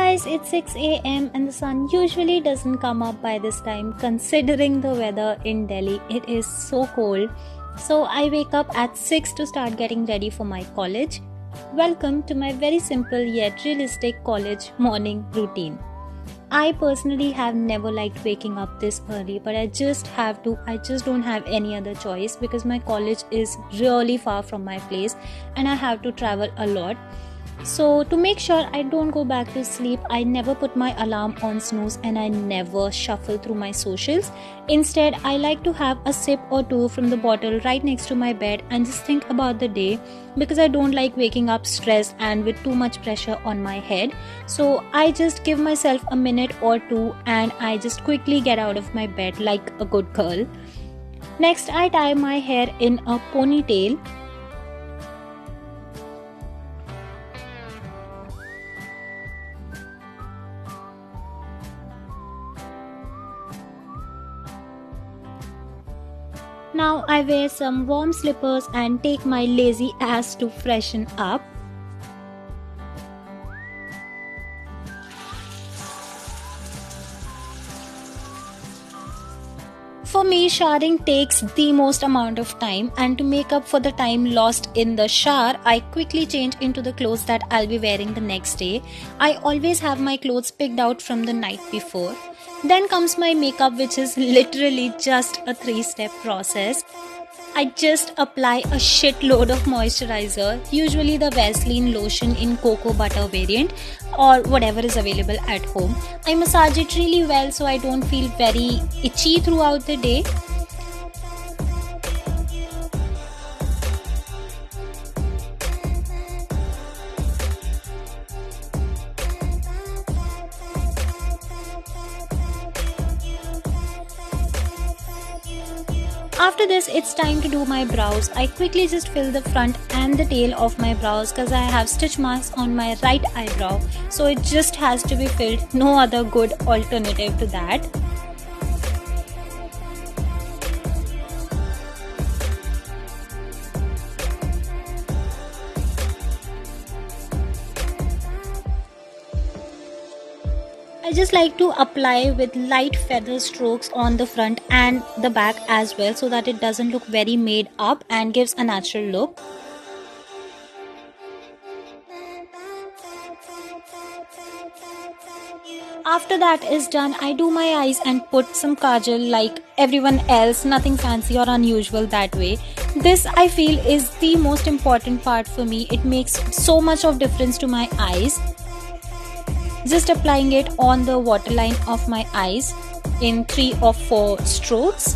guys, it's 6 a.m. and the sun usually doesn't come up by this time. Considering the weather in Delhi, it is so cold. So I wake up at 6 to start getting ready for my college. Welcome to my very simple yet realistic college morning routine. I personally have never liked waking up this early, but I just have to. I just don't have any other choice because my college is really far from my place and I have to travel a lot. So to make sure I don't go back to sleep, I never put my alarm on snooze and I never shuffle through my socials. Instead, I like to have a sip or two from the bottle right next to my bed and just think about the day because I don't like waking up stressed and with too much pressure on my head. So I just give myself a minute or two and I just quickly get out of my bed like a good girl. Next, I tie my hair in a ponytail. Now I wear some warm slippers and take my lazy ass to freshen up. For me, showering takes the most amount of time, and to make up for the time lost in the shower, I quickly change into the clothes that I'll be wearing the next day. I always have my clothes picked out from the night before. Then comes my makeup, which is literally just a 3-step process. I just apply a shitload of moisturizer, usually the Vaseline lotion in cocoa butter variant or whatever is available at home. I massage it really well so I don't feel very itchy throughout the day. After this, it's time to do my brows. I quickly just fill the front and the tail of my brows because I have stitch marks on my right eyebrow. So it just has to be filled. No other good alternative to that. I just like to apply with light feather strokes on the front and the back as well so that it doesn't look very made up and gives a natural look. After that is done, I do my eyes and put some kajal like everyone else, nothing fancy or unusual that way. This I feel is the most important part for me. It makes so much of difference to my eyes. Just applying it on the waterline of my eyes in 3 or 4 strokes.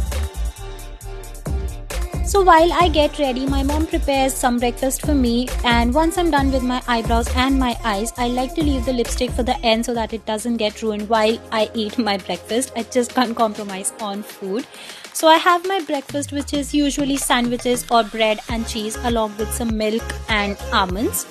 So while I get ready, my mom prepares some breakfast for me, and once I'm done with my eyebrows and my eyes, I like to leave the lipstick for the end so that it doesn't get ruined while I eat my breakfast. I just can't compromise on food. So I have my breakfast, which is usually sandwiches or bread and cheese along with some milk and almonds.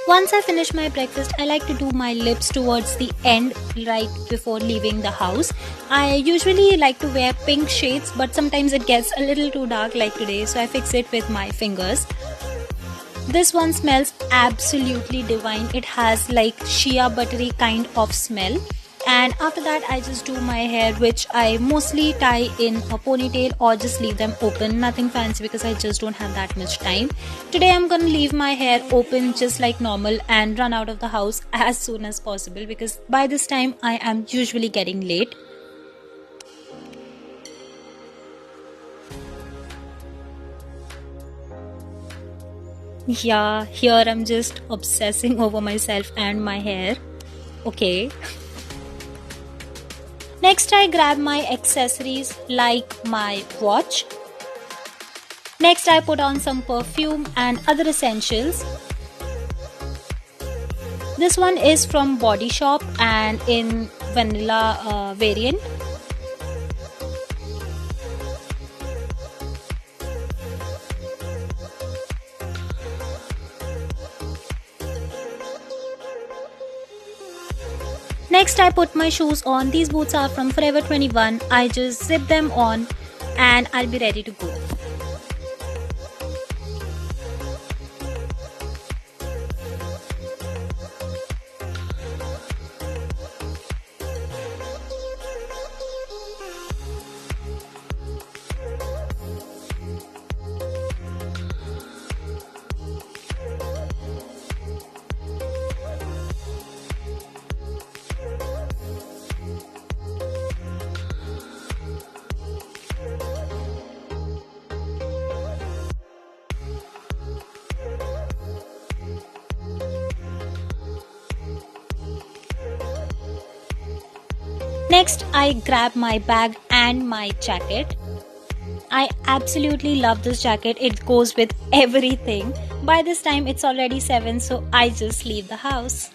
Once I finish my breakfast, I like to do my lips towards the end right before leaving the house. I usually like to wear pink shades, but sometimes it gets a little too dark like today, so I fix it with my fingers. This one smells absolutely divine. It has like shea buttery kind of smell. And after that, I just do my hair, which I mostly tie in a ponytail or just leave them open. Nothing fancy because I just don't have that much time. Today I'm gonna leave my hair open just like normal and run out of the house as soon as possible because by this time I am usually getting late. Yeah, here I'm just obsessing over myself and my hair. Okay. Next, I grab my accessories like my watch. Next, I put on some perfume and other essentials. This one is from Body Shop and in vanilla variant. Next, I put my shoes on. These boots are from Forever 21. I just zip them on and I'll be ready to go. Next, I grab my bag and my jacket. I absolutely love this jacket. It goes with everything. By this time, it's already 7, so I just leave the house.